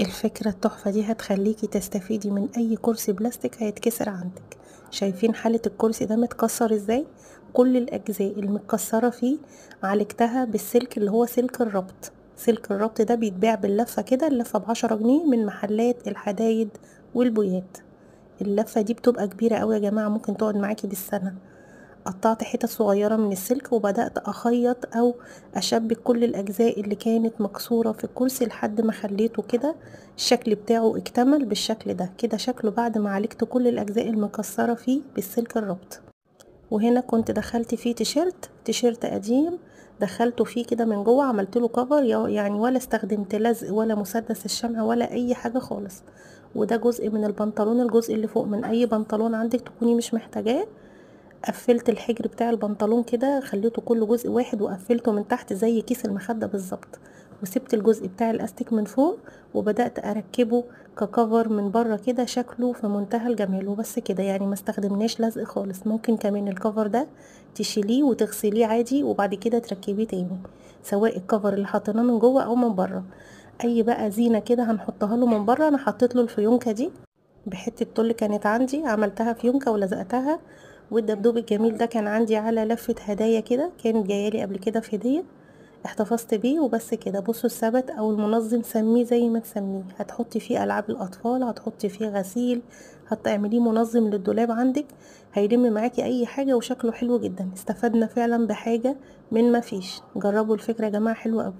الفكرة التحفة دي هتخليكي تستفيدي من اي كرسي بلاستيك هيتكسر عندك. شايفين حالة الكرسي ده متكسر ازاي؟ كل الاجزاء المتكسرة فيه عالجتها بالسلك اللي هو سلك الربط. سلك الربط ده بيتباع باللفة كده، اللفة ب10 جنيه من محلات الحدايد والبويات. اللفة دي بتبقى كبيرة اوي يا جماعة، ممكن تقعد معاكي بالسنة. قطعت حتت صغيرة من السلك وبدأت أخيط أو أشبك كل الأجزاء اللي كانت مكسورة في الكرسي لحد ما خليته كده الشكل بتاعه اكتمل بالشكل ده. كده شكله بعد ما عالجت كل الأجزاء المكسرة فيه بالسلك الربط. وهنا كنت دخلت فيه تيشيرت قديم، دخلته فيه كده من جوه، عملت له كفر يعني، ولا استخدمت لزق ولا مسدس الشمع ولا اي حاجه خالص. وده جزء من البنطلون، الجزء اللي فوق من اي بنطلون عندك تكوني مش محتاجاه. قفلت الحجر بتاع البنطلون كده، خليته كل جزء واحد وقفلته من تحت زي كيس المخدة بالظبط. وسبت الجزء بتاع الاستيك من فوق وبدأت اركبه ككفر من بره كده، شكله في منتهى الجمال. وبس كده يعني، ما استخدمناش لزق خالص. ممكن كمان الكفر ده تشيليه وتغسليه عادي وبعد كده تركبيه تاني، سواء الكفر اللي حطيناه من جوه او من بره. اي بقى زينة كده هنحطها له من بره، انا حطيت له الفيونكة دي بحته تل كانت عندي، عملتها فيونكه ولزقتها. والدبدوب الجميل ده كان عندي على لفه هدايا كده، كانت جايالي قبل كده في هديه، احتفظت بيه. وبس كده. بصوا الثبت او المنظم سميه زي ما تسميه، هتحطي فيه العاب الاطفال، هتحطي فيه غسيل، هتعمليه منظم للدولاب عندك، هيلم معاكي اي حاجه وشكله حلو جدا. استفدنا فعلا بحاجه من ما فيش. جربوا الفكره يا جماعه، حلوه قوي.